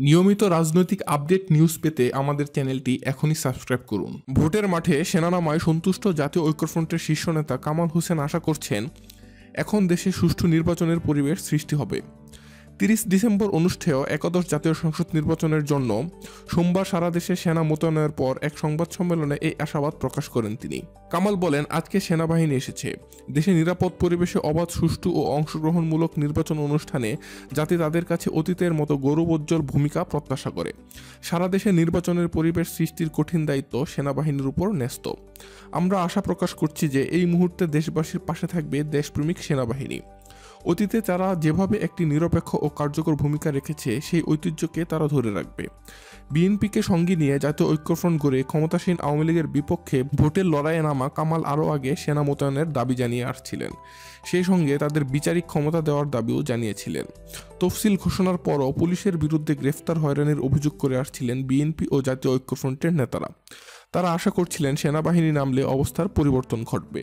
নিয়মিত রাজনৈতিক update news পেতে আমাদের চ্যানেলটি এখনই সাবস্ক্রাইব করুন। ভোটের মাঠে সেনানামায় সন্তুষ্ট জাতীয় ঐক্যফ্রন্টের শীর্ষ নেতা কামাল হোসেন আশা করছেন, এখন দেশে সুষ্ঠু নির্বাচনের পরিবেশ সৃষ্টি হবে। 30 ডিসেম্বর অনুষ্ঠেয় একাদশ জাতীয় সংসদ নির্বাচনের জন্য সোমবার সারা দেশে সেনা মোতায়েনের পর এক সংবাদ সম্মেলনে এই আশাবাদ প্রকাশ করেন তিনি। কামাল বলেন, আজকে সেনাবাহিনী এসেছে। দেশে নিরাপদ পরিবেশে অবাধ, সুষ্ঠু ও অংশগ্রহণমূলক নির্বাচন অনুষ্ঠানে জাতি তাদের কাছে অতীতের মতো গৌরবোজ্জ্বল ভূমিকা প্রত্যাশা করে। সারা দেশে নির্বাচনের পরিবেশ সৃষ্টির কঠিন দায়িত্ব সেনাবাহিনীর উপর ন্যস্ত। আমরা আশা প্রকাশ করছি যে এই মুহূর্তে দেশবাসীর পাশে থাকবে দেশপ্রেমিক সেনাবাহিনী। অতীতে তারা যেভাবে একটি নিরপেক্ষ ও কার্যকর ভূমিকা রেখেছে, সেই ঐতিহ্যকে তারা ধরে রাখবে। বিএনপিকে সঙ্গী নিয়ে জাতীয় ঐক্যফ্রন্ট গড়ে ক্ষমতাসীন আওয়ামী লীগের বিপক্ষে ভোটের লড়াইয়ে নামা কামাল আরও আগে সেনা মোতায়েনের দাবি জানিয়ে আসছিলেন। সেই সঙ্গে তাদের বিচারিক ক্ষমতা দেওয়ার দাবিও জানিয়েছিলেন। তফসিল ঘোষণার পরও পুলিশের বিরুদ্ধে গ্রেফতার হয়রানির অভিযোগ করে আসছিলেন বিএনপি ও জাতীয় ঐক্যফ্রন্টের নেতারা। তারা আশা করছিলেন সেনাবাহিনী নামলে অবস্থার পরিবর্তন ঘটবে।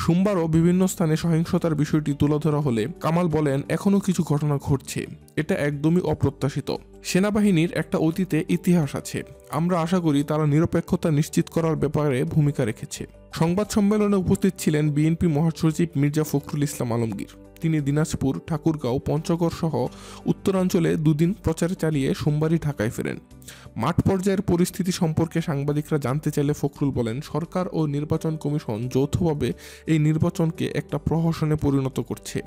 সোমবারও বিভিন্ন স্থানে সহিংসতার বিষয়টি তুলে ধরা হলে কামাল বলেন, এখনও কিছু ঘটনা ঘটছে, এটা একদমই অপ্রত্যাশিত। সেনাবাহিনীর একটা অতীতে ইতিহাস আছে। আমরা আশা করি তারা নিরপেক্ষতা নিশ্চিত করার ব্যাপারে ভূমিকা রেখেছে। সংবাদ সম্মেলনে উপস্থিত ছিলেন বিএনপি মহাসচিব মির্জা ফখরুল ইসলাম আলমগীর। তিনি দিনাজপুর, ঠাকুরগাঁও, পঞ্চগড় সহ উত্তরাঞ্চলে দুদিন প্রচার চালিয়ে সোমবারই ঢাকায় ফেরেন। মাঠ পর্যায়ের পরিস্থিতি সম্পর্কে সাংবাদিকরা জানতে চাইলে ফখরুল বলেন, সরকার ও নির্বাচন কমিশন যৌথভাবে এই নির্বাচনকে একটা প্রহসনে পরিণত করছে।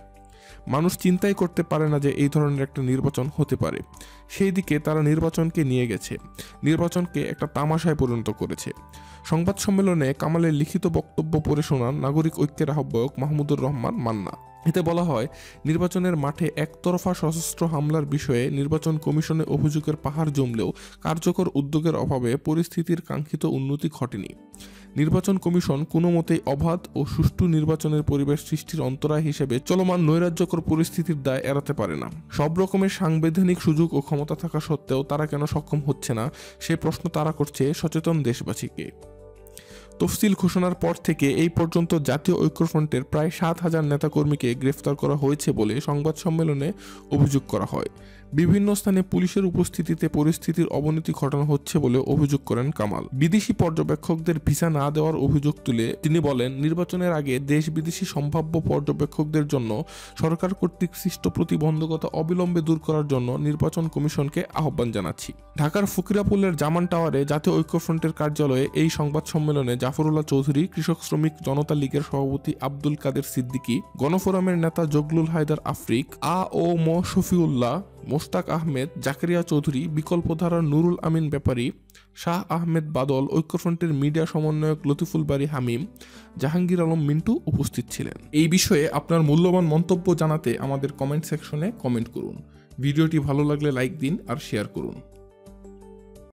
মানুষ চিন্তাই করতে পারে না যে এই ধরনের একটা নির্বাচন হতে পারে। সেই দিকে তারা নির্বাচনকে নিয়ে গেছে, নির্বাচনকে একটা তামাশায় পরিণত করেছে। সংবাদ সম্মেলনে কামালের লিখিত বক্তব্য পড়ে শোনান নাগরিক ঐক্যের আহ্বায়ক মাহমুদুর রহমান মান্না। এতে বলা হয়, নির্বাচনের মাঠে একতরফা সশস্ত্র হামলার বিষয়ে নির্বাচন কমিশনে অভিযোগের পাহাড় জমলেও কার্যকর উদ্যোগের অভাবে পরিস্থিতির কাঙ্ক্ষিত উন্নতি ঘটেনি। নির্বাচন কমিশন কোনো মতেই অবাধ ও সুষ্ঠু নির্বাচনের পরিবেশ সৃষ্টির অন্তরায় হিসেবে চলমান নৈরাজ্যকর পরিস্থিতির দায় এড়াতে পারে না। সব রকমের সাংবিধানিক সুযোগ ও ক্ষমতা থাকা সত্ত্বেও তারা কেন সক্ষম হচ্ছে না, সে প্রশ্ন তারা করছে সচেতন দেশবাসীকে। তফসিল ঘোষণার পর থেকে এই পর্যন্ত জাতীয় ঐক্যফ্রন্টের প্রায় 7,000 নেতাকর্মীকে গ্রেফতার করা হয়েছে বলে সংবাদ সম্মেলনে অভিযোগ করা হয়। বিভিন্ন স্থানে পুলিশের উপস্থিতিতে পরিস্থিতির অবনতি ঘটানো হচ্ছে বলে অভিযোগ করেন কামাল। বিদেশি পর্যবেক্ষকদের ভিসা না দেওয়ার অভিযোগ তুলে তিনি বলেন, নির্বাচনের আগে দেশ বিদেশি সম্ভাব্য পর্যবেক্ষকদের জন্য সরকার কর্তৃক সৃষ্ট প্রতিবন্ধকতা অবিলম্বে দূর করার জন্য নির্বাচন কমিশনকে আহ্বান জানাচ্ছি। ঢাকার ফকিরাপুলের জামান টাওয়ারে জাতীয় ঐক্যফ্রন্টের কার্যালয়ে এই সংবাদ সম্মেলনে জাফরুল্লাহ চৌধুরী, কৃষক শ্রমিক জনতা লীগের সভাপতি আব্দুল কাদের সিদ্দিকী, গণফোরামের নেতা জগলুল হায়দার আফ্রিক, ম শফিউল্লাহ, মোস্তাক আহমেদ, জাকারিয়া চৌধুরী, বিকল্পধারার নুরুল আমিন ব্যাপারী, শাহ আহমেদ বাদল, ঐক্যফ্রন্টের মিডিয়া সমন্বয়ক লতিফুল বারী হামিম, জাহাঙ্গীর আলম মিন্টু উপস্থিত ছিলেন। এই বিষয়ে আপনার মূল্যবান মন্তব্য জানাতে আমাদের কমেন্ট সেকশনে কমেন্ট করুন। ভিডিওটি ভালো লাগলে লাইক দিন আর শেয়ার করুন।